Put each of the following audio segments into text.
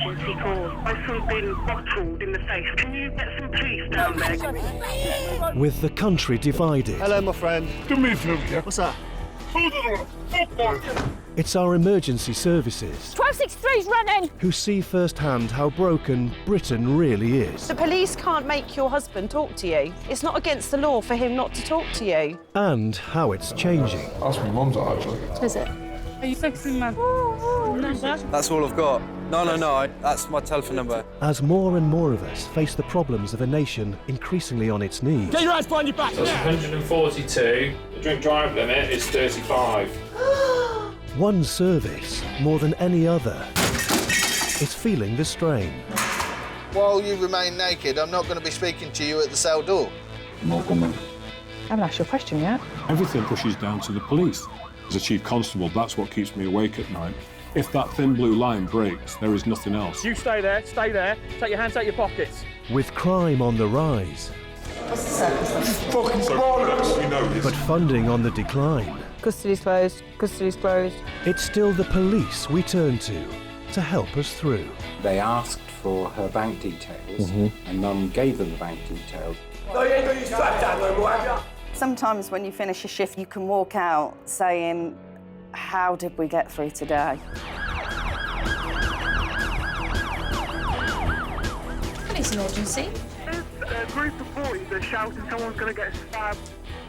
emergency call. My son's been bottled in the face. Can you get some police down there? With the country divided, Hello, my friend. Do me a favour. What's that? Hold it on. it's our emergency services 1263's running! who see firsthand how broken Britain really is. The police can't make your husband talk to you. It's not against the law for him not to talk to you. And how it's changing. That's my mum's actually. Is it? Are you texting, man? That's all I've got. No, that's my telephone number. As more and more of us face the problems of a nation increasingly on its knees. Get your hands behind your back! That's 142. The drink drive limit is 35. One service, more than any other, is feeling the strain. While you remain naked, I'm not going to be speaking to you at the cell door. No comment. I haven't asked your question yet. Everything pushes down to the police. As a chief constable, that's what keeps me awake at night. If that thin blue line breaks, there is nothing else. You stay there, take your hands out your pockets. With crime on the rise, Fucking bollocks, you know this. but funding on the decline, Custody's closed. Custody's closed. it's still the police we turn to help us through. They asked for her bank details, and Mum gave them the bank details. No, you ain't got your strap down no more, have you? Sometimes when you finish a shift, you can walk out saying, how did we get through today? It's an emergency. There's a group of boys that are shouting someone's going to get stabbed.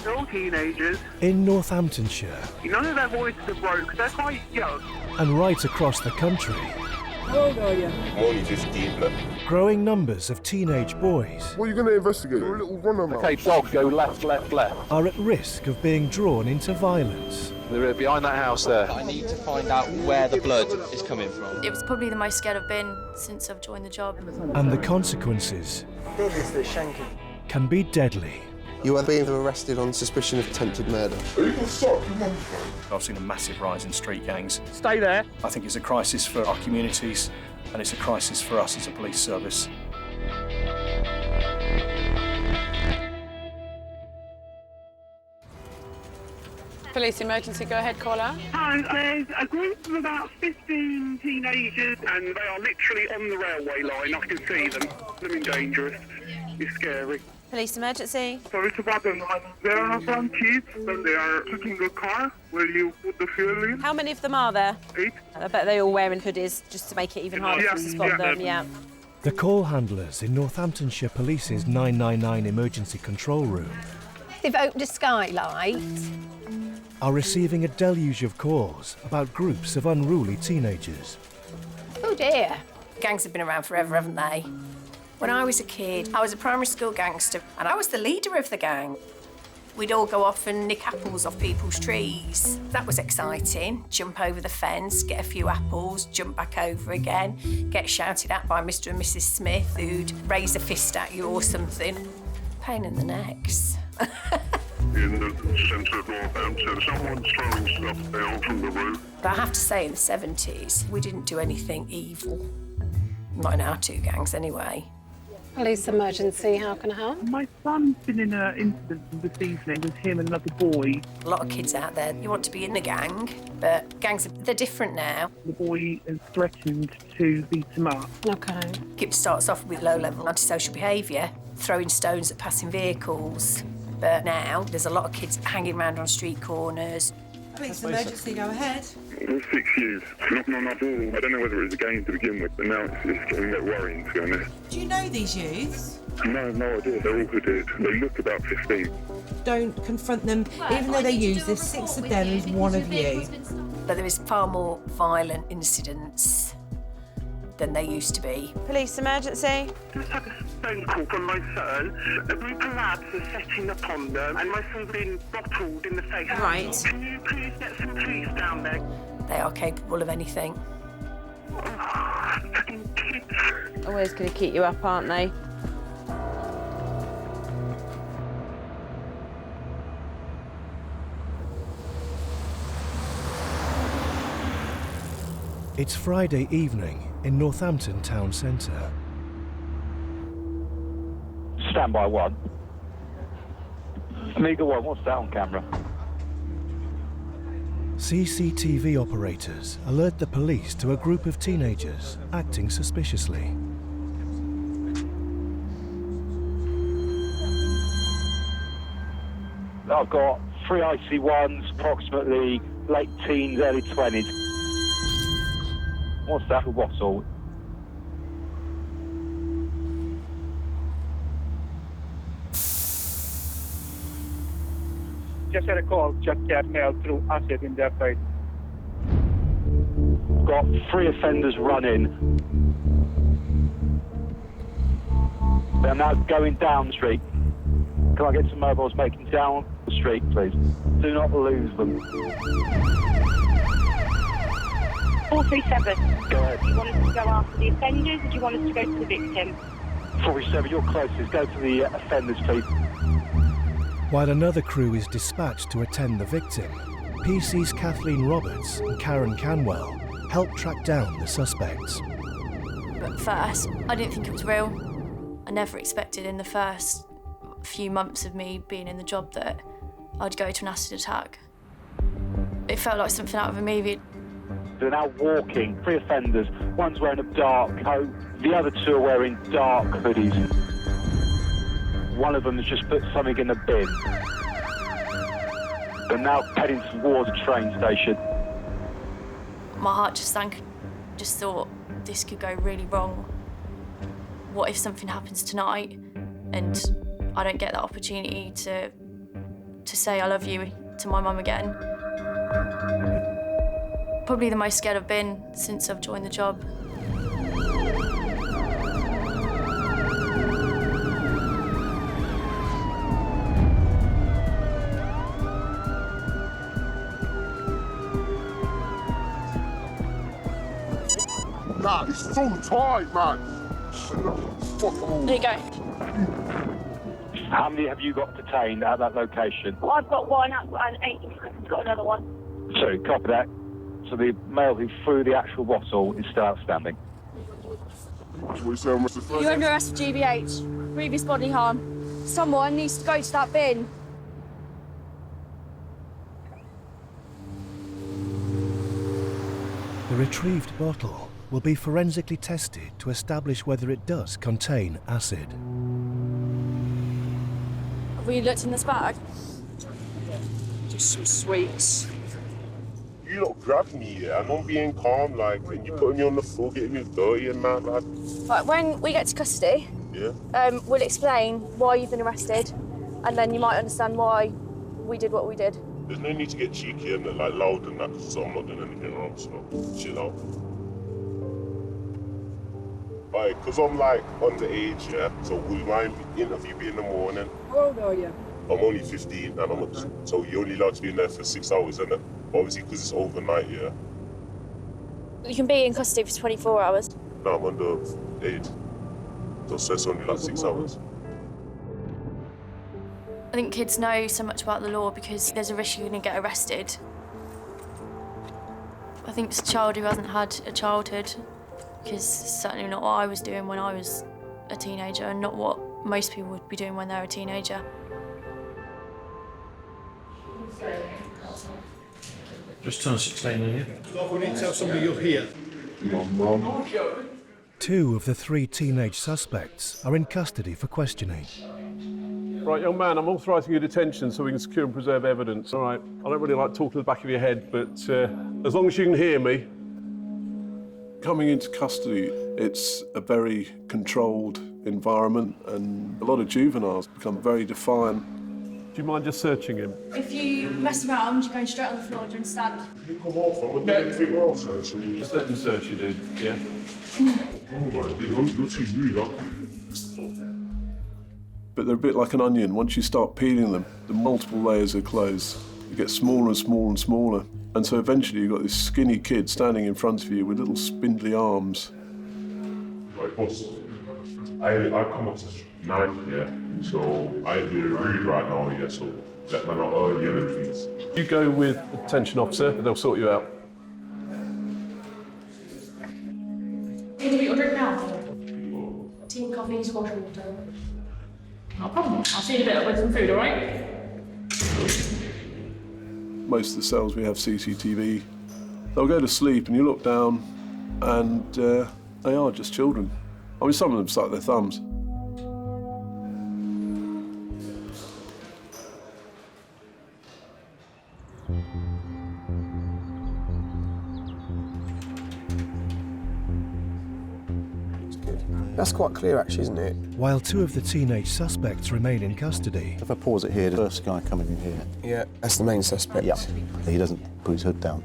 They're all teenagers. In Northamptonshire, None of their voices are broke. They're quite young. and right across the country, Only 15, look. growing numbers of teenage boys What are you going to investigate? You're a little runner, man. Okay, dog, go left, left, left. are at risk of being drawn into violence. They're behind that house there. I need to find out where the blood is coming from. It was probably the most scared I've been since I've joined the job. And the consequences can be deadly. You are being arrested on suspicion of attempted murder. You can stop your mum. I've seen a massive rise in street gangs. Stay there. I think it's a crisis for our communities and it's a crisis for us as a police service. Police emergency, go ahead, caller. And there's a group of about 15 teenagers, and they are literally on the railway line. I can see them. They're dangerous. It's scary. Police emergency. Sorry to bother you. There are some kids, and they are taking a car where you put the fuel in. How many of them are there? 8. I bet they're all wearing hoodies just to make it even harder for us to spot them, yeah. The call handlers in Northamptonshire Police's 999 emergency control room They've opened a skylight. are receiving a deluge of calls about groups of unruly teenagers. Oh dear. Gangs have been around forever, haven't they? When I was a kid, I was a primary school gangster and I was the leader of the gang. We'd all go off and nick apples off people's trees. That was exciting. Jump over the fence, get a few apples, jump back over again, get shouted at by Mr. and Mrs. Smith who'd raise a fist at you or something. Pain in the necks. In the centre of Northampton, someone's throwing stuff down from the roof. But I have to say, in the 70s, we didn't do anything evil. Not in our two gangs, anyway. Police emergency, how can I help? My son's been in an incident this evening with him and another boy. A lot of kids out there, you want to be in the gang, but gangs, they're different now. The boy has threatened to beat him up. Okay. It starts off with low-level antisocial behaviour, throwing stones at passing vehicles. But now, there's a lot of kids hanging around on street corners. Police emergency, go ahead. It was 6 years. Knocking on our door. I don't know whether it was a game to begin with, but now it's getting a bit worrying, to be honest. Do you know these youths? No idea. They're all hooded. They look about 15. Don't confront them, even though they use there's 6 of them and 1 of you. But there is far more violent incidents than there used to be. Police emergency. Just had a phone call from my son. A group of lads are setting upon them, and my son's been bottled in the face. Right. Can you please get some police down there? They are capable of anything. Fucking kids. Always going to keep you up, aren't they? It's Friday evening in Northampton town centre. Standby 1. Amiga 1, what's that on camera? CCTV operators alert the police to a group of teenagers acting suspiciously. I've got 3 IC1s, approximately late teens, early 20s. What's that? What's all? Just had a call, just got mailed through acid in their face. Got 3 offenders running. They're now going down the street. Can I get some mobiles making down the street, please? Do not lose them. 437. Go ahead. Do you want us to go after the offenders, or do you want us to go to the victim? 437, you're closest. Go to the offenders, please. While another crew is dispatched to attend the victim, PC's Kathleen Roberts and Karen Canwell help track down the suspects. But first, I didn't think it was real. I never expected in the first few months of me being in the job that I'd go to an acid attack. It felt like something out of a movie. They're now walking, 3 offenders. One's wearing a dark coat, the other 2 are wearing dark hoodies. One of them has just put something in the bin. They're now heading towards a train station. My heart just sank. Just thought this could go really wrong. What if something happens tonight and I don't get that opportunity to say I love you to my mum again? Probably the most scared I've been since I've joined the job. Nah, it's full tight, man. There you go. How many have you got detained at that location? Well, I've got one, and 8's got another one. 2, copy that. So the male who threw the actual bottle is still outstanding. You're under arrest for GBH, previous bodily harm. Someone needs to go to that bin. The retrieved bottle will be forensically tested to establish whether it does contain acid. Have we looked in this bag? Just some sweets. You lot grabbed me, yeah, and I'm being calm, like, and you putting me on the floor, getting me dirty and that, like. Right, when we get to custody, Yeah. we'll explain why you've been arrested, and then you might understand why we did what we did. There's no need to get cheeky and like loud and that, because I'm not doing anything wrong, so chill out. Like, because I'm like underage, yeah, so will my interview be in the morning? How old are you? I'm only 15 and so you're only allowed to be in there for 6 hours, isn't it? Obviously, because it's overnight, yeah. You can be in custody for 24 hours. No, I'm underage. So it's only like 6 hours. I think kids know so much about the law because there's a risk you're going to get arrested. I think it's a child who hasn't had a childhood, because it's certainly not what I was doing when I was a teenager and not what most people would be doing when they're a teenager. Just turn 16 in here. We need to tell somebody you're here. Mum. 2 of the 3 teenage suspects are in custody for questioning. Right, young man, I'm authorising your detention so we can secure and preserve evidence. All right, I don't really like talking to the back of your head, but as long as you can hear me. Coming into custody, it's a very controlled environment, and a lot of juveniles become very defiant. Do you mind just searching him? If you mess around, you're going straight on the floor, do you understand? You come off, I'm going to figure out searching. Just let them search you, dude, yeah? But they're a bit like an onion. Once you start peeling them, the multiple layers of clothes, they get smaller and smaller and smaller. And so eventually you've got this skinny kid standing in front of you with little spindly arms. Right, boss. I come up to 9, yeah, so I do a read right now, yeah, so let me know earlier, please. You go with the detention officer and they'll sort you out. Can you get your drink now? Tea, coffee, squash water. No problem. I'll see you in a bit with some food, all right? Most of the cells we have CCTV. They'll go to sleep and you look down and they are just children. I mean, some of them suck their thumbs. That's quite clear, actually, isn't it? While two of the teenage suspects remain in custody. If I pause it here, the first guy coming in here. Yeah, that's the main suspect. Yeah, he doesn't put his hood down.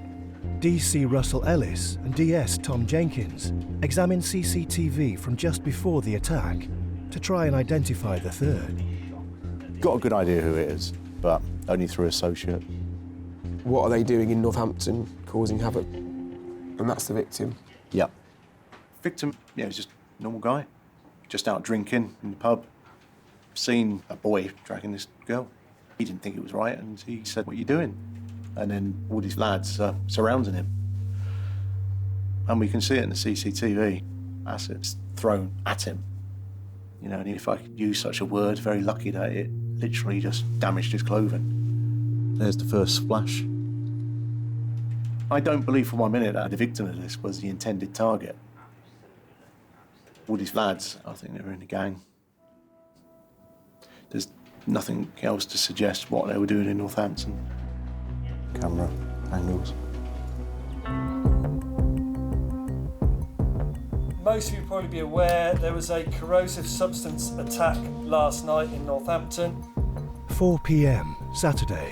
DC Russell Ellis and DS Tom Jenkins examined CCTV from just before the attack to try and identify the third. Got a good idea who it is, but only through associate. What are they doing in Northampton, causing havoc? And that's the victim. Yeah. Victim, yeah, he's just a normal guy, just out drinking in the pub. Seen a boy dragging this girl. He didn't think it was right, and he said, "What are you doing?" And then all these lads surrounding him. And we can see it in the CCTV. Acid's thrown at him. You know, and if I could use such a word, very lucky that it literally just damaged his clothing. There's the first splash. I don't believe for 1 minute that the victim of this was the intended target. All these lads, I think they were in the gang. There's nothing else to suggest what they were doing in Northampton. Camera angles. Most of you will probably be aware there was a corrosive substance attack last night in Northampton. 4 p.m. Saturday.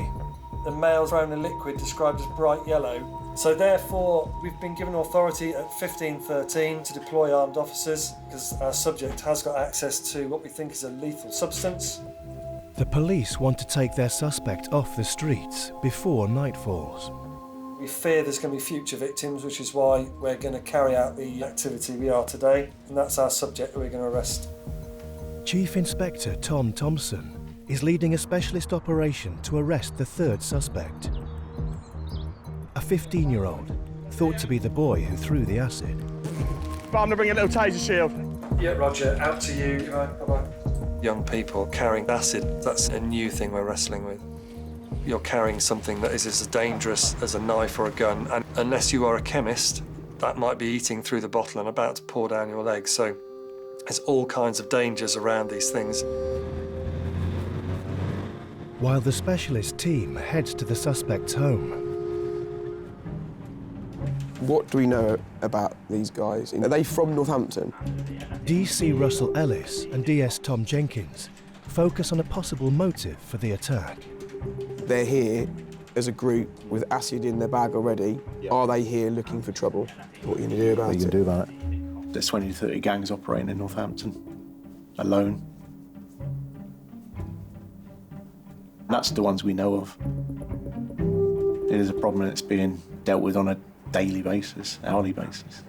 The male thrown a liquid described as bright yellow. So therefore, we've been given authority at 15:13 to deploy armed officers because our subject has got access to what we think is a lethal substance. The police want to take their suspect off the streets before night falls. We fear there's going to be future victims, which is why we're going to carry out the activity we are today, and that's our subject that we're going to arrest. Chief Inspector Tom Thompson is leading a specialist operation to arrest the third suspect. A 15-year-old, thought to be the boy who threw the acid. But I'm going to bring a little taser shield. Yeah, Roger, out to you. Bye-bye. Young people carrying acid, that's a new thing we're wrestling with. You're carrying something that is as dangerous as a knife or a gun, and unless you are a chemist, that might be eating through the bottle and about to pour down your leg. So there's all kinds of dangers around these things. While the specialist team heads to the suspect's home. What do we know about these guys? Are they from Northampton? DC Russell Ellis and DS Tom Jenkins focus on a possible motive for the attack. They're here as a group with acid in their bag already. Yep. Are they here looking for trouble? What are you going to do about it? What are you going to do about it? There's 20 to 30 gangs operating in Northampton, alone. That's the ones we know of. It is a problem that's being dealt with on a daily basis, hourly basis.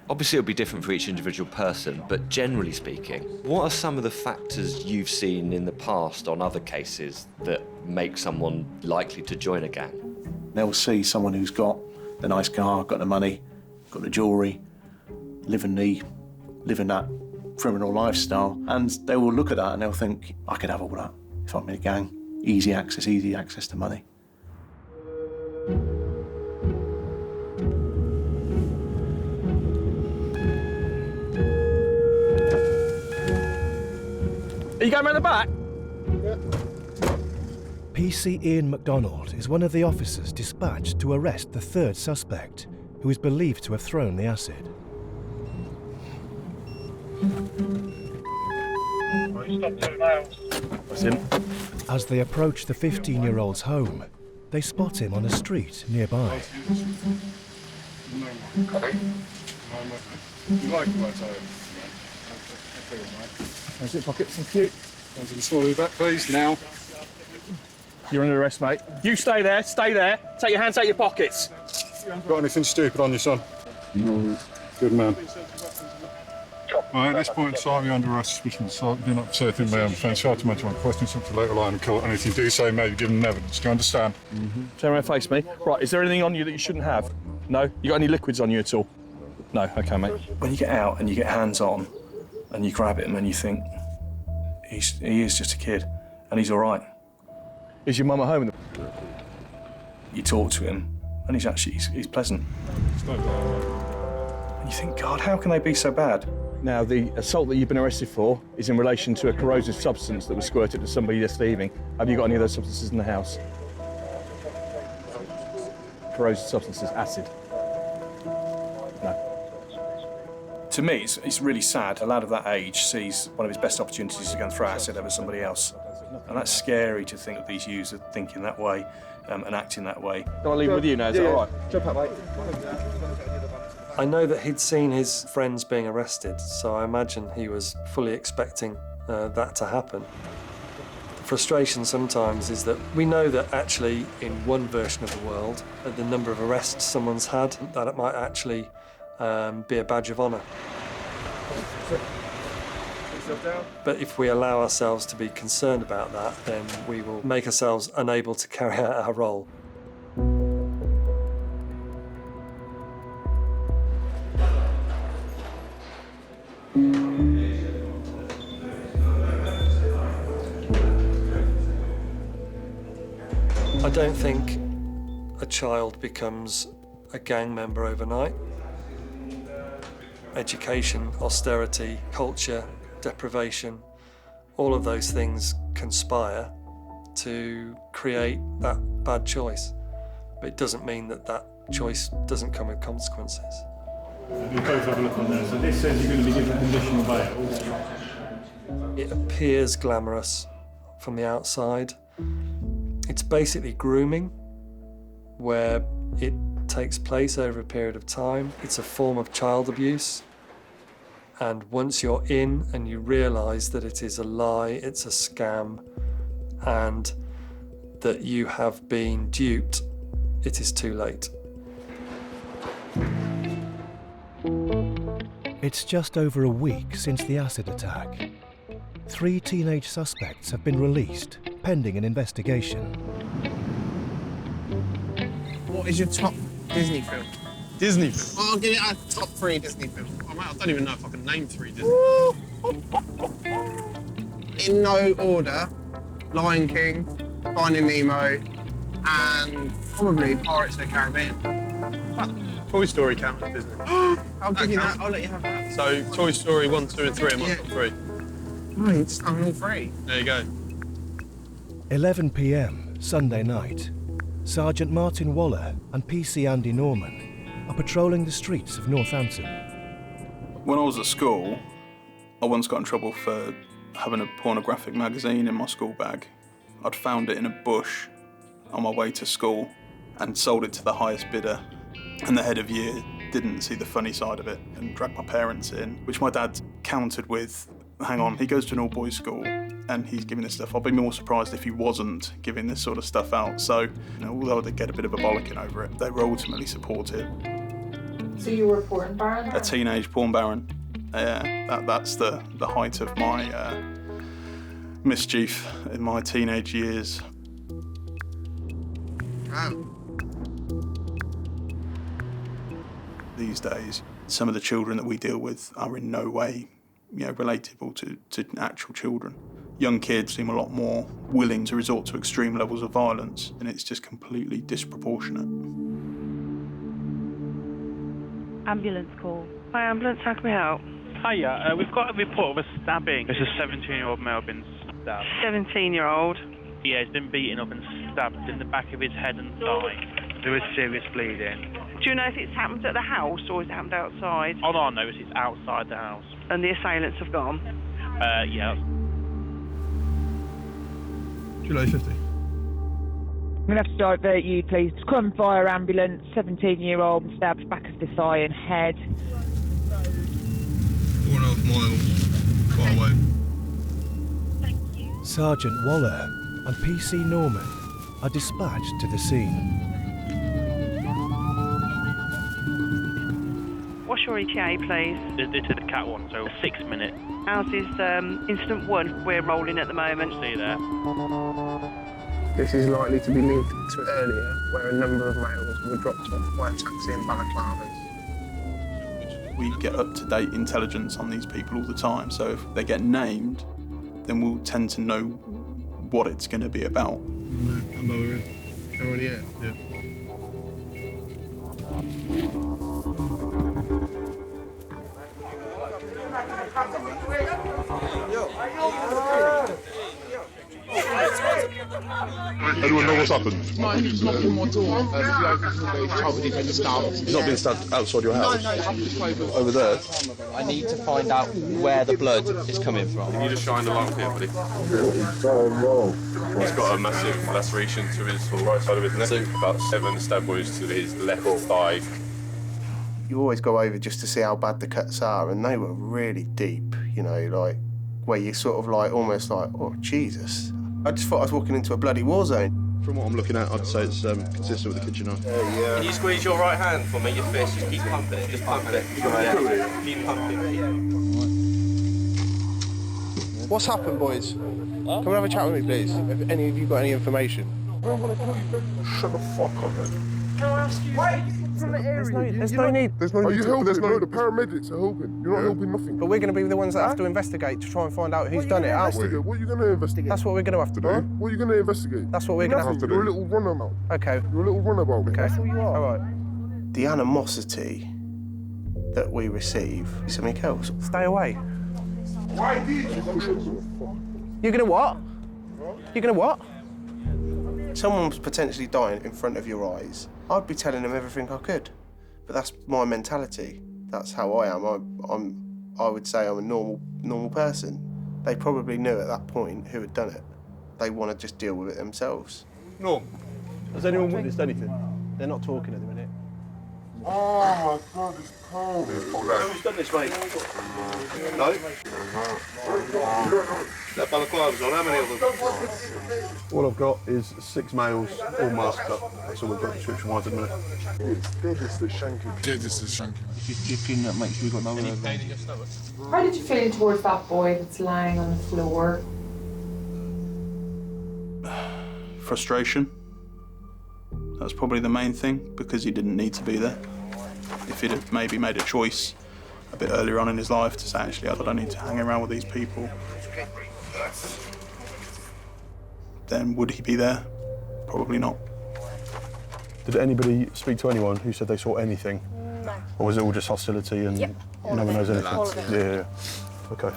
Obviously it'll be different for each individual person, but generally speaking, what are some of the factors you've seen in the past on other cases that make someone likely to join a gang? They'll see someone who's got the nice car, got the money, got the jewellery, living that criminal lifestyle, and they will look at that and they'll think, I could have all that if I'm in a gang. Easy access to money. Are you going around the back? Yeah. PC Ian MacDonald is one of the officers dispatched to arrest the third suspect, who is believed to have thrown the acid. Stop 2 miles. That's him. As they approach the 15-year-old's home, they spot him on a street nearby. That's it, pocket, thank you. Onto the small back, please, now. You're under arrest, mate. You stay there, stay there. Take your hands out of your pockets. Got anything stupid on you, son? No. Good man. Right, at this point in time, you're under arrest, suspicion of assault. Do not say anything in my own defence. Try to mention one question, something later line and court. And if you do say, maybe give them evidence. Do you understand? Turn around and face me. Right, is there anything on you that you shouldn't have? No? You got any liquids on you at all? No? OK, mate. When you get out and you get hands on and you grab him and you think, he is just a kid and he's all right. Is your mum at home? You talk to him, and he's pleasant. And you think, God, how can they be so bad? Now, the assault that you've been arrested for is in relation to a corrosive substance that was squirted to somebody this evening. Have you got any of those substances in the house? Corrosive substances, acid. No. To me, it's really sad. A lad of that age sees one of his best opportunities to go and throw acid over somebody else. And that's scary to think that these youths are thinking that way and acting that way. Do I leave with you now? Is that all right? Jump up, mate. I know that he'd seen his friends being arrested, so I imagine he was fully expecting that to happen. The frustration sometimes is that we know that actually in one version of the world, the number of arrests someone's had, that it might actually be a badge of honour. But if we allow ourselves to be concerned about that, then we will make ourselves unable to carry out our role. I don't think a child becomes a gang member overnight. Education, austerity, culture, deprivation, all of those things conspire to create that bad choice. But it doesn't mean that that choice doesn't come with consequences. You both have a look on there. So this says you're going to be given conditional bail. It appears glamorous from the outside. It's basically grooming, where it takes place over a period of time. It's a form of child abuse. And once you're in and you realise that it is a lie, it's a scam, and that you have been duped, it is too late. It's just over a week since the acid attack. 3 teenage suspects have been released, pending an investigation. What is your top Disney film? Disney film? I'll give it a top 3 Disney film. Oh, mate, I don't even know if I can name 3 Disney. In no order, Lion King, Finding Nemo, and probably Pirates of the Caribbean. Toy Story counts as Disney. I'll give you that. I'll let you have that. So Toy Story 1, 2 and 3 are my top 3. Oh, you just done all 3. There you go. 11 p.m. Sunday night. Sergeant Martin Waller and PC Andy Norman are patrolling the streets of Northampton. When I was at school, I once got in trouble for having a pornographic magazine in my school bag. I'd found it in a bush on my way to school and sold it to the highest bidder. And the head of year didn't see the funny side of it and dragged my parents in, which my dad countered with, hang on, he goes to an all-boys school and he's giving this stuff. I'd be more surprised if he wasn't giving this sort of stuff out. So, although they get a bit of a bollocking over it, they were ultimately supportive. So you were a porn baron? A teenage porn baron. That's the height of my mischief in my teenage years. Wow. These days, some of the children that we deal with are in no way, relatable to actual children. Young kids seem a lot more willing to resort to extreme levels of violence, and it's just completely disproportionate. Ambulance call. Hi, ambulance, how can we help? Hiya, we've got a report of a stabbing. It's a 17-year-old male been stabbed. 17-year-old? Yeah, he's been beaten up and stabbed in the back of his head and thigh. There is serious bleeding. Do you know if it's happened at the house or has it happened outside? All I know is it's outside the house. And the assailants have gone? Yeah. July 50. I'm going to have to divert you, please. Come fire ambulance, 17-year-old stabbed back of the thigh and head. 4.5 miles, far away. Sergeant Waller and PC Norman are dispatched to the scene. What's your ETA, please? This is the cat one, so 6 minutes. Ours is incident 1. We're rolling at the moment. See you there. This is likely to be linked to earlier, where a number of males were dropped off by a taxi in balaclavas. We get up-to-date intelligence on these people all the time, so if they get named, then we'll tend to know what it's going to be about. I'm over it. Already, yeah. Anyone know what's happened? No, he's knocking on my door. The child defender staff. He's not been stabbed outside your house? No, Over there? I need to find out where the blood is coming from. Can you just shine the light here, buddy? He's got a massive laceration to his right side of his neck, about 7 stab wounds to his left thigh. You always go over just to see how bad the cuts are, and they were really deep, you know, like, where you sort of like, almost like, oh, Jesus. I just thought I was walking into a bloody war zone. From what I'm looking at, I'd say it's consistent with the kitchen knife. Yeah. Can you squeeze your right hand for me, your fist? Just keep pumping it, just pumping it. Yeah. Keep pumping. What's happened, boys? Come and have a chat with me, please. Have any of you got any information? Shut the fuck up, man. Can I ask you? Why? There's no need. There's no need. Are you helping? No, the paramedics are helping. You're not helping nothing. But we're going to be the ones that have to investigate to try and find out who's done it, aren't we? What are you going to investigate? That's what we're going to have to do. What are you going to investigate? That's what we're going to have to do. You're a little runabout. Okay. You're a little runabout. Okay. That's all you are. All right. The animosity that we receive is something else. Stay away. Why did you push it? You're going to what? You're going to what? Someone's potentially dying in front of your eyes. I'd be telling them everything I could. But that's my mentality. That's how I am. I would say I'm a normal person. They probably knew at that point who had done it. They want to just deal with it themselves. No. Has anyone witnessed anything? They're not talking at the minute. Oh my God, it's cold. Who's done this, mate? No? That balaclava's on, how many of them? All I've got is 6 males, all masked up. That's all we've got description-wise at the minute. It's dead as the shanking. Dead as the shanking. Just checking that make sure we've got no other. How did you feel towards that boy that's lying on the floor? Frustration. That's probably the main thing, because he didn't need to be there. If he'd have maybe made a choice a bit earlier on in his life to say, actually, I don't need to hang around with these people, then would he be there? Probably not. Did anybody speak to anyone who said they saw anything? No. Or was it all just hostility and Yep. no one knows anything? All of it. Yeah. Okay.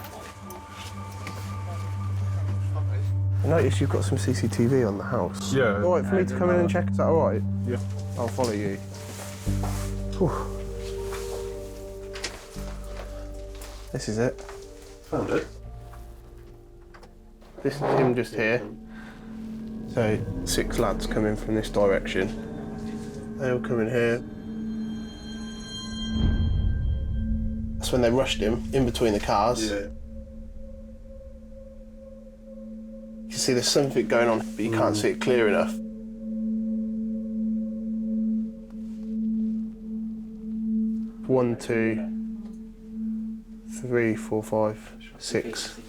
I noticed you've got some CCTV on the house. Yeah. All right for me to come in and check? Is that all right? Yeah. I'll follow you. Whew. This is it. Found it. This is him just here. So 6 lads come in from this direction. They all come in here. That's when they rushed him in between the cars. Yeah. You can see there's something going on, but you can't see it clear enough. One, 2, 3, 4, 5, 6.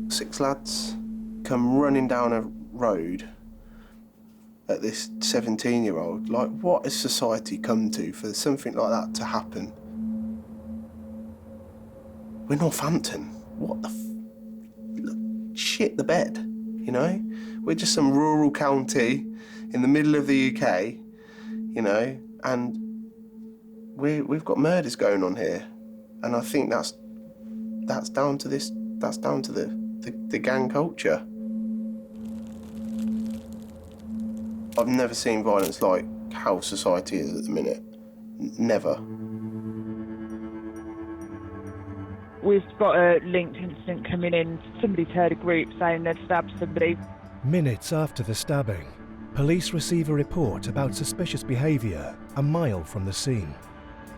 6 lads come running down a road at this 17-year-old. Like, what has society come to for something like that to happen? We're Northampton. What the shit the bed, you know? We're just some rural county in the middle of the UK, you know, and we've got murders going on here. And I think that's down to this, that's down to the gang culture. I've never seen violence like how society is at the minute. Never. We've got a linked incident coming in. Somebody's heard a group saying they've stabbed somebody. Minutes after the stabbing, police receive a report about suspicious behaviour a mile from the scene.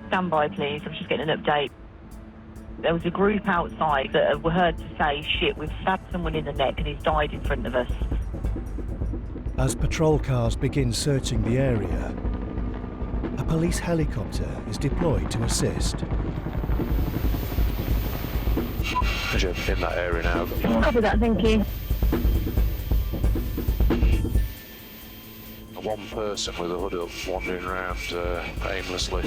Stand by, please. I'm just getting an update. There was a group outside that were heard to say, shit, we've stabbed someone in the neck and he's died in front of us. As patrol cars begin searching the area, a police helicopter is deployed to assist. In that area now. Copy that, thank you. One person with a hood up wandering around aimlessly.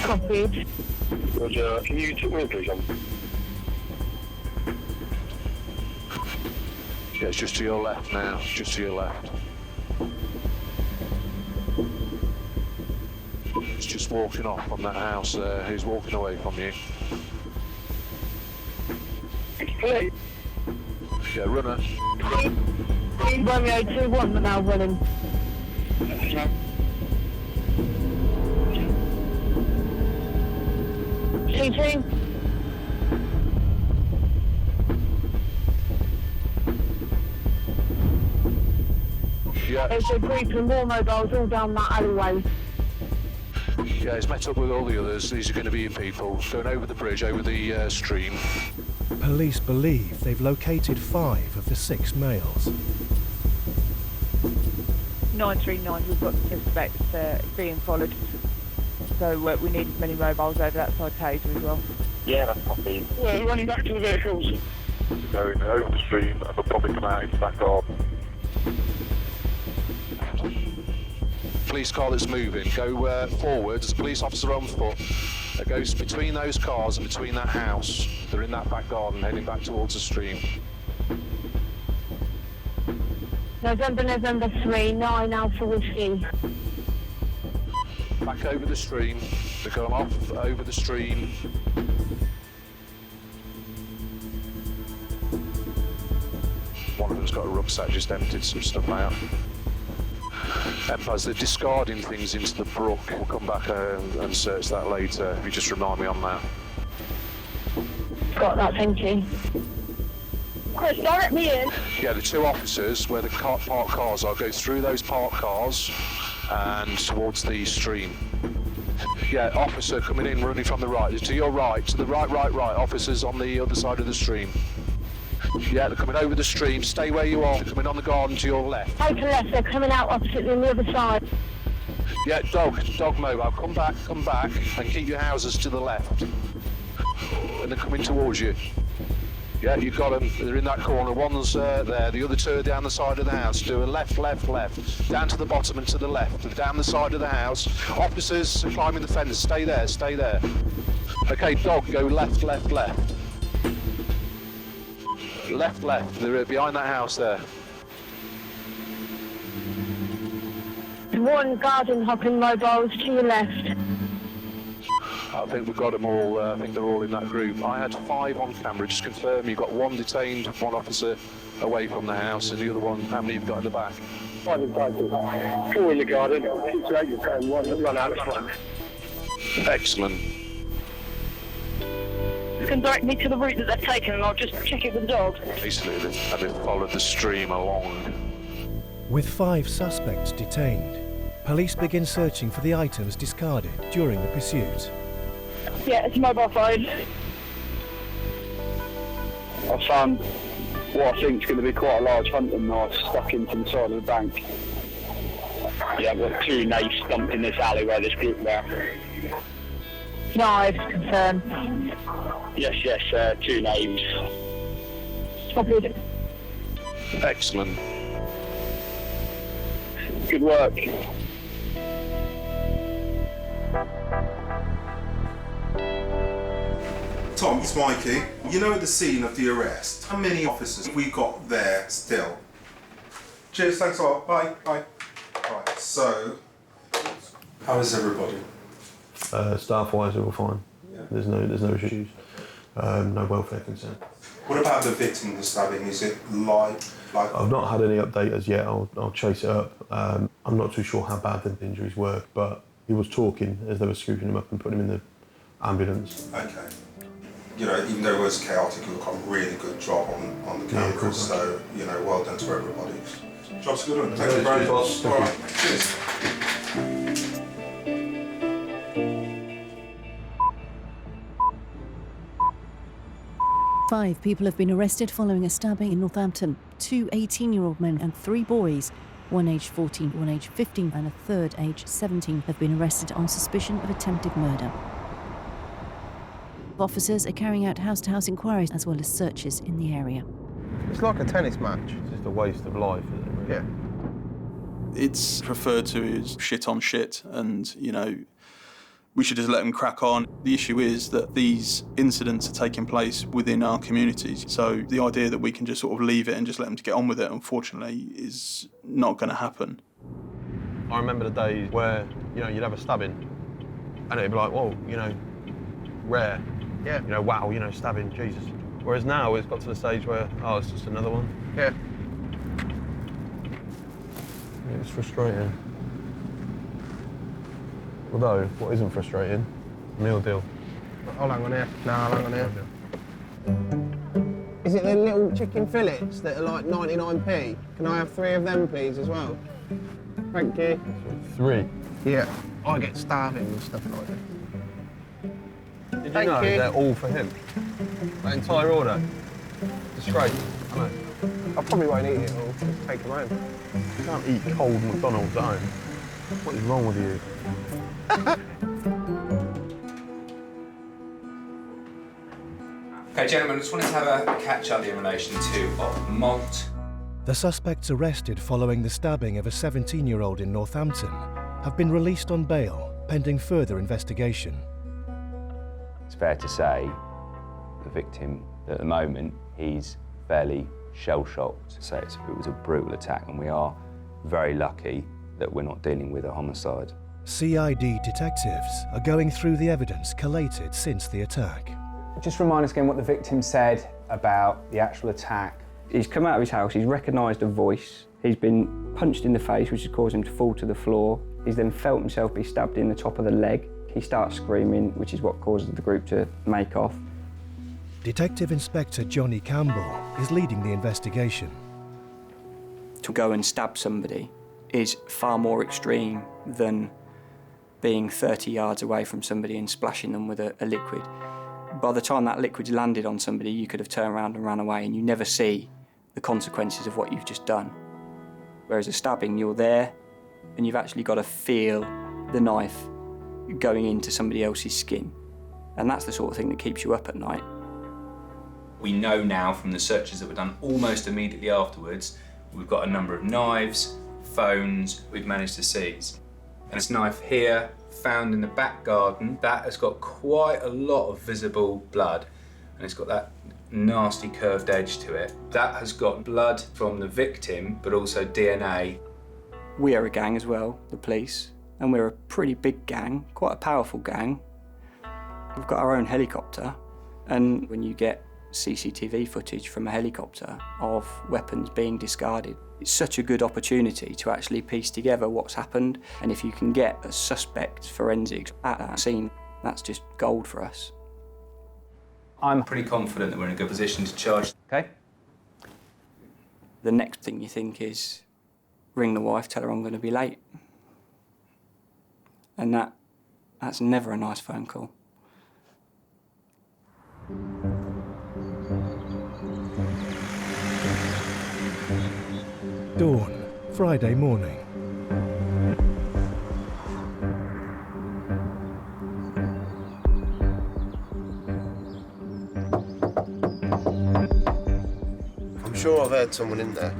Copied. Roger, can you take me please? Yeah, it's just to your left now, just to your left. walking off from that house there. Who's walking away from you? Police. Yeah, runner. Romeo 2-1, but now running. CT. Yeah. There's a group of more mobiles all down that alleyway. Yeah, he's met up with all the others. These are going to be your people going over the bridge, over the stream. Police believe they've located 5 of the 6 males. 939, we've got the suspects being followed. So we need as many mobiles over that side taser as well. Yeah, that's copy. We're running back to the vehicles. Going over the stream and they'll probably come out into that garden. Police car that's moving, go forward. There's a police officer on foot that goes between those cars and between that house. They're in that back garden heading back towards the stream. November 3, 9 Alpha Whiskey. Back over the stream. They're going off over the stream. One of them's got a rucksack, just emptied some stuff out. As they're discarding things into the brook, we'll come back and search that later. If you just remind me on that. Got that, thank you. Chris, direct me in. Yeah, the 2 officers where the parked cars are, go through those parked cars and towards the stream. Yeah, officer coming in, running from the right. To your right, to the right. Officers on the other side of the stream. Yeah, they're coming over the stream. Stay where you are. They're coming on the garden to your left. Take a left, they're coming out opposite on the other side. Yeah, dog mobile. Come back, and keep your houses to the left. And they're coming towards you. Yeah, you've got them. They're in that corner. One's there. The other 2 are down the side of the house. Do a left. Down to the bottom and to the left. Down the side of the house. Officers climbing the fence. Stay there. Okay, dog, go left. Left. They're behind that house there. One garden hopping mobiles to your left. I think we've got them all. I think they're all in that group. I had 5 on camera. Just confirm you've got 1 detained, 1 officer away from the house, and the other one, how many you've got in the back? 5 in total. 4 in the garden, 6 and 1 run out of front. Excellent. You can direct me to the route that they've taken and I'll just check it with the dog. Basically, they've followed the stream along. With 5 suspects detained, police begin searching for the items discarded during the pursuit. Yeah, it's a mobile phone. I've found what I think is going to be quite a large hunting knife stuck into the side of the bank. Yeah, I've got 2 knives dumped in this alley where this group there. Knives, confirm. Yes, 2 knives. Copied. Excellent. Good work. Tom, it's Mikey. You know at the scene of the arrest, how many officers we got there still? Cheers, thanks a lot. Bye. Right, so, how is everybody? Staff-wise, we're all fine. Yeah. There's no issues. No welfare concern. What about the victim of the stabbing? Is it live? I've not had any update as yet. I'll chase it up. I'm not too sure how bad the injuries were, but he was talking as they were scooping him up and putting him in the ambulance. Okay. You know, even though it was chaotic, you've got a really good job on the camera, so, you know, well done to everybody. Job's a good one. Thank you very much. All right, cheers. Five people have been arrested following a stabbing in Northampton. 2 18-year-old men and 3 boys, one aged 14, one aged 15 and a third aged 17, have been arrested on suspicion of attempted murder. Officers are carrying out house-to-house inquiries as well as searches in the area. It's like a tennis match. It's just a waste of life, isn't it? Really? Yeah. It's referred to as shit on shit, and, you know, we should just let them crack on. The issue is that these incidents are taking place within our communities, so the idea that we can just sort of leave it and just let them get on with it, unfortunately, is not going to happen. I remember the days where, you know, you'd have a stabbing and it'd be like, whoa, you know, rare. Yeah. You know, wow, you know, stabbing, Jesus. Whereas now it's got to the stage where, oh, it's just another one. Yeah. It's frustrating. Although, what isn't frustrating? Meal deal. I'll hang on here. No, I'll hang on here. Is it the little chicken fillets that are like 99p? Can I have 3 of them, please, as well? Thank you. 3? Yeah. I get starving and stuff like that. Did you know they're all for him? That entire order? Disgrace. I know. I probably won't eat it all. Just take them home. You can't eat cold McDonald's at home. What is wrong with you? Okay, gentlemen, I just wanted to have a catch-up in relation to malt. The suspects arrested following the stabbing of a 17-year-old in Northampton have been released on bail, pending further investigation. It's fair to say the victim, at the moment, he's fairly shell-shocked. So it was a brutal attack, and we are very lucky that we're not dealing with a homicide. CID detectives are going through the evidence collated since the attack. Just remind us again what the victim said about the actual attack. He's come out of his house, he's recognised a voice, he's been punched in the face, which has caused him to fall to the floor. He's then felt himself be stabbed in the top of the leg. He starts screaming, which is what causes the group to make off. Detective Inspector Johnny Campbell is leading the investigation. To go and stab somebody is far more extreme than being 30 yards away from somebody and splashing them with a liquid. By the time that liquid's landed on somebody, you could have turned around and ran away, and you never see the consequences of what you've just done. Whereas a stabbing, you're there, and you've actually got to feel the knife going into somebody else's skin. And that's the sort of thing that keeps you up at night. We know now from the searches that were done almost immediately afterwards, we've got a number of knives, phones we've managed to seize. And this knife here, found in the back garden, that has got quite a lot of visible blood, and it's got that nasty curved edge to it. That has got blood from the victim, but also DNA. We are a gang as well, the police, and we're a pretty big gang, quite a powerful gang. We've got our own helicopter, and when you get CCTV footage from a helicopter of weapons being discarded, it's such a good opportunity to actually piece together what's happened, and if you can get a suspect forensics at that scene, that's just gold for us. I'm pretty confident that we're in a good position to charge. Okay. The next thing you think is, ring the wife, tell her I'm going to be late. And that's never a nice phone call. Dawn, Friday morning. I'm sure I've heard someone in there.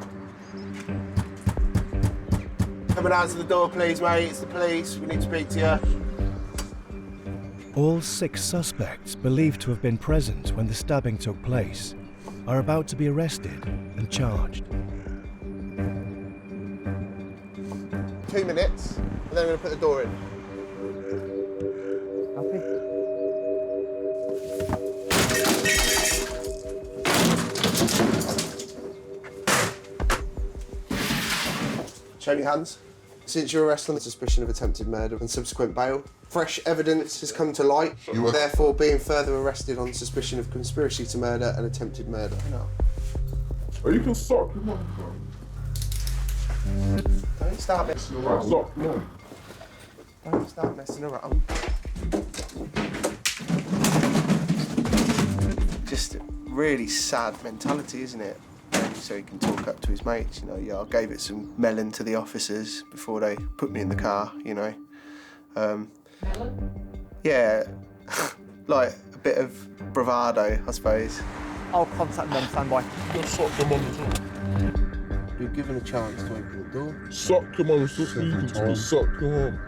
Coming out to the door, please, mate. It's the police. We need to speak to you. All 6 suspects believed to have been present when the stabbing took place are about to be arrested and charged. 2 minutes, and then I'm going to put the door in. Show me your hands. Since your arrest on the suspicion of attempted murder and subsequent bail, fresh evidence has come to light. You are therefore being further arrested on suspicion of conspiracy to murder and attempted murder. No. Oh, you can stop. Come on, bro. Don't start messing around. Stop, come on. Don't start messing around. Just a really sad mentality, isn't it? So he can talk up to his mates, you know. Yeah, I gave it some melon to the officers before they put me in the car, you know. Melon? Yeah, like a bit of bravado, I suppose. I'll contact them, stand by. Sock, come on. You're given a chance to open the door. Sock, come on, stop speaking to me. Sock, come on.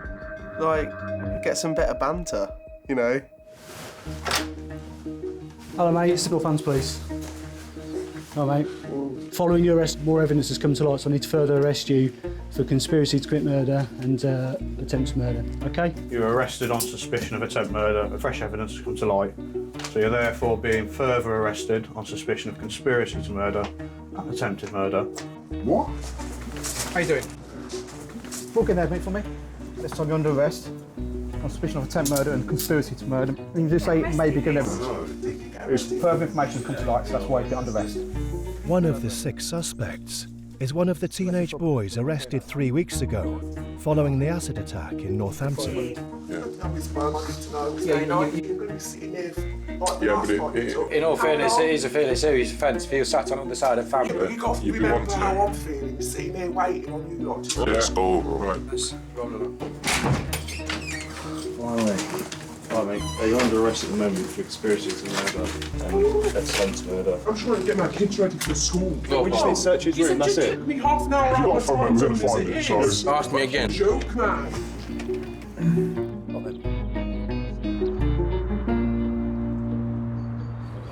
Like, get some better banter, you know. Hello, mate. It's Civil Fans Police. All right, following your arrest, more evidence has come to light, so I need to further arrest you for conspiracy to commit murder and attempted murder, OK? You were arrested on suspicion of attempted murder, but fresh evidence has come to light. So you're therefore being further arrested on suspicion of conspiracy to murder and attempted murder. What? How you doing? Walk in there, mate, for me. This time you're under arrest on suspicion of attempted murder and conspiracy to murder. And you just say maybe given evidence. Further information has come to light, so that's why you're under arrest. One of the 6 suspects is one of the teenage boys arrested 3 weeks ago following the acid attack in Northampton. In all fairness, it is a fairly serious offence if you're sat on the side of family. You remember how I'm feeling, you're sitting there waiting on you lot. Let's go over, right? Let's roll it up. Right, mate. You're under arrest at the moment for conspiracy to murder and attempted murder. I'm trying to get my kids ready for school. We just need to search his room, that's it. Took me half an hour out of my time to visit his. Ask me again. Joke, man.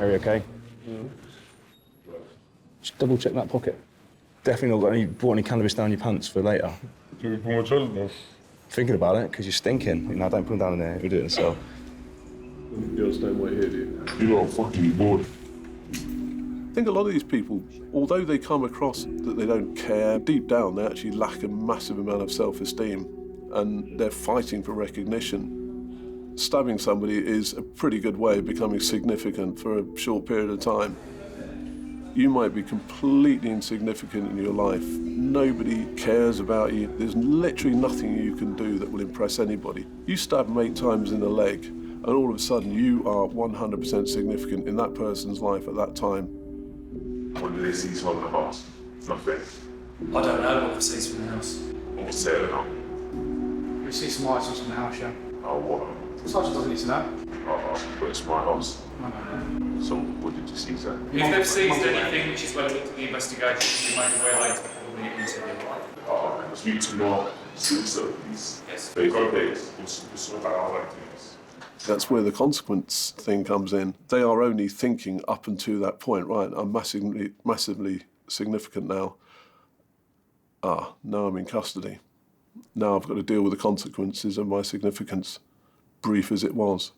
Are you okay? Just double check that pocket. Definitely not brought any cannabis down your pants for later. Thinking about it, because you're stinking. You know, don't put them down in there. We'll do it in the cell. Girls don't wait here, do you? You lot fucking bored. I think a lot of these people, although they come across that they don't care, deep down they actually lack a massive amount of self-esteem and they're fighting for recognition. Stabbing somebody is a pretty good way of becoming significant for a short period of time. You might be completely insignificant in your life. Nobody cares about you. There's literally nothing you can do that will impress anybody. You stab them 8 times in the leg, and all of a sudden you are 100% significant in that person's life at that time. What do they see from the house? Nothing. I don't know what they see from the house. What's there now? We see some items from the house, yeah. Oh, what? Sergeant doesn't need to know. But it's my house. So, what did you see, sir? If they've seized anything which is relevant to the investigation, you may be aware later, probably an interview. Can I speak to more solicitor, please? Yes. They got dates. It's not about our activities. That's where the consequence thing comes in. They are only thinking up until that point, right, I'm massively significant now. Now I'm in custody. Now I've got to deal with the consequences of my significance, brief as it was.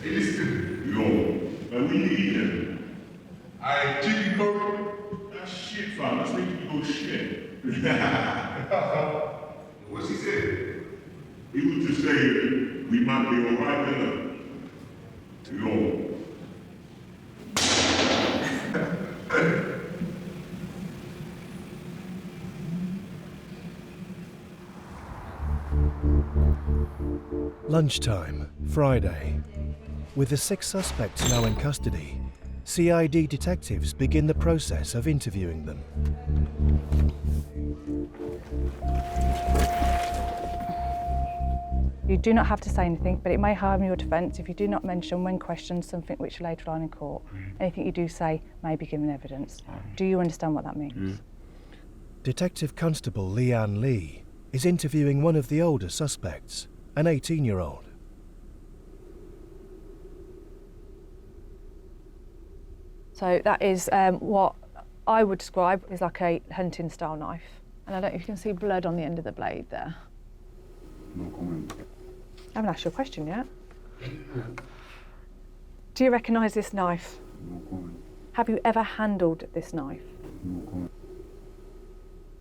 Hey, listen. Now we eating. I chicken curry. That's shit, fam. That's making me go shit. What's he say? He was just saying we might be alright then. Lunchtime, Friday. With the 6 suspects now in custody, CID detectives begin the process of interviewing them. You do not have to say anything, but it may harm your defence if you do not mention when questioned something which will later on in court. Anything you do say may be given evidence. Do you understand what that means? Detective Constable Leanne Lee is interviewing one of the older suspects, an 18-year-old. So that is what I would describe as like a hunting-style knife. And I don't know if you can see blood on the end of the blade there. No comment. I haven't asked you a question yet. Do you recognise this knife? No comment. Have you ever handled this knife? No comment.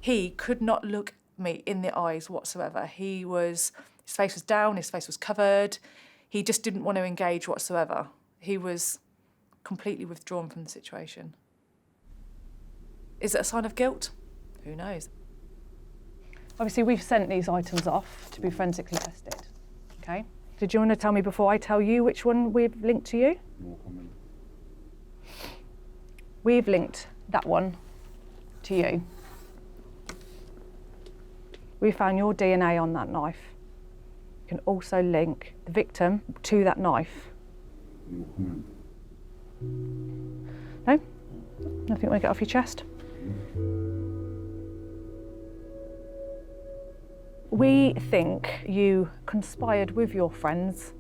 He could not look me in the eyes whatsoever. His face was down, his face was covered. He just didn't want to engage whatsoever. He was completely withdrawn from the situation. Is it a sign of guilt? Who knows? Obviously, we've sent these items off to be forensically tested, okay? Did you want to tell me before I tell you which one we've linked to you? No comment. We've linked that one to you. We found your DNA on that knife. You can also link the victim to that knife. No comment. No? Nothing you want to get off your chest? We think you conspired with your friends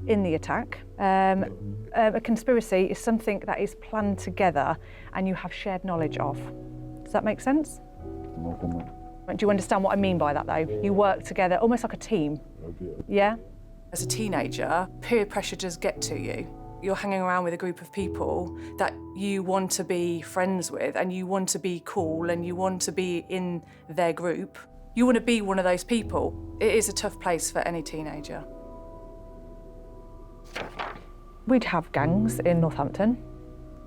in the attack. A conspiracy is something that is planned together and you have shared knowledge of. Does that make sense? Do you understand what I mean by that, though? You work together, almost like a team. Yeah? As a teenager, peer pressure does get to you. You're hanging around with a group of people that you want to be friends with and you want to be cool and you want to be in their group. You want to be one of those people. It is a tough place for any teenager. We'd have gangs in Northampton.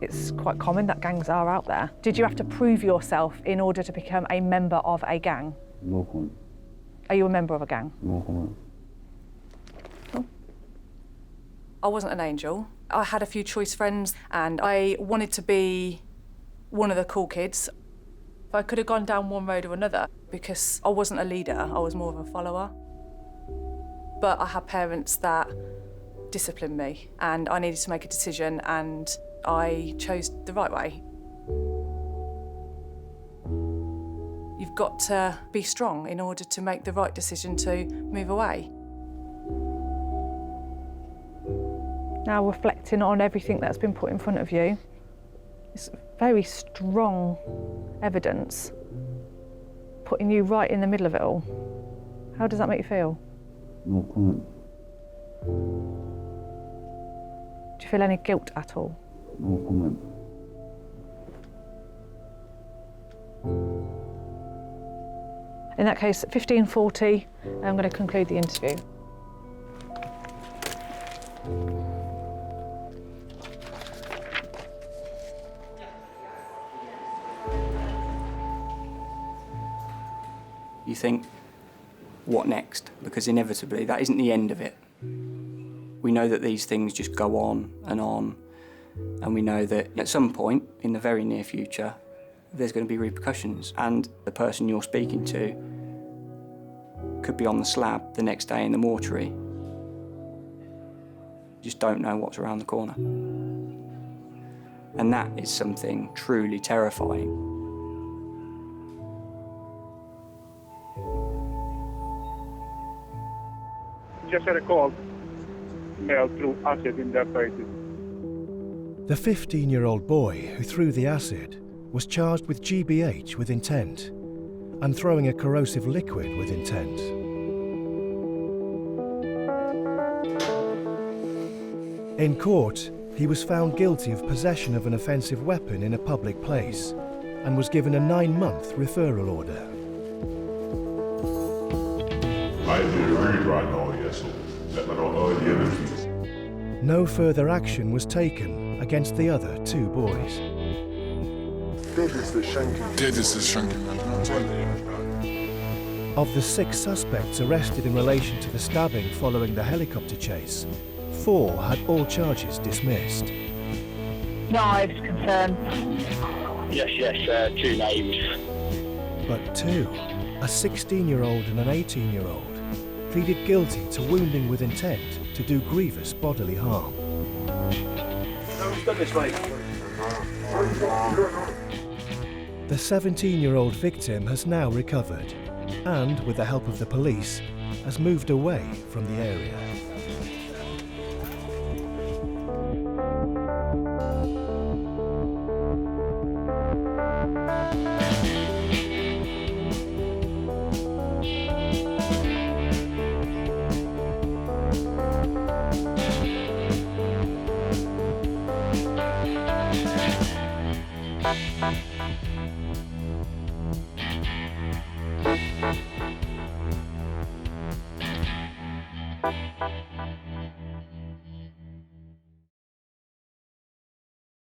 It's quite common that gangs are out there. Did you have to prove yourself in order to become a member of a gang? No comment. Are you a member of a gang? No comment. I wasn't an angel. I had a few choice friends and I wanted to be one of the cool kids. I could have gone down one road or another because I wasn't a leader, I was more of a follower. But I had parents that disciplined me and I needed to make a decision and I chose the right way. You've got to be strong in order to make the right decision to move away. Now reflecting on everything that's been put in front of you, it's very strong evidence, putting you right in the middle of it all. How does that make you feel? No comment. Do you feel any guilt at all? No comment. In that case, 15:40, I'm going to conclude the interview. You think, what next? Because inevitably, that isn't the end of it. We know that these things just go on, and we know that at some point, in the very near future, there's going to be repercussions, and the person you're speaking to could be on the slab the next day in the mortuary. You just don't know what's around the corner. And that is something truly terrifying. Just had a call, mail through acid in their faces. The 15-year-old boy who threw the acid was charged with GBH with intent and throwing a corrosive liquid with intent. In court, he was found guilty of possession of an offensive weapon in a public place and was given a 9-month referral order. I did a read right now, yes, so that might not know the evidence. No further action was taken against the other 2 boys. Dead is the shanking. Dead is the shanking, man. Of the 6 suspects arrested in relation to the stabbing following the helicopter chase, 4 had all charges dismissed. Knives confirmed. Yes, 2 names. But 2, a 16-year-old and an 18-year-old, pleaded guilty to wounding with intent to do grievous bodily harm. Who's done this, mate? The 17-year-old victim has now recovered and, with the help of the police, has moved away from the area.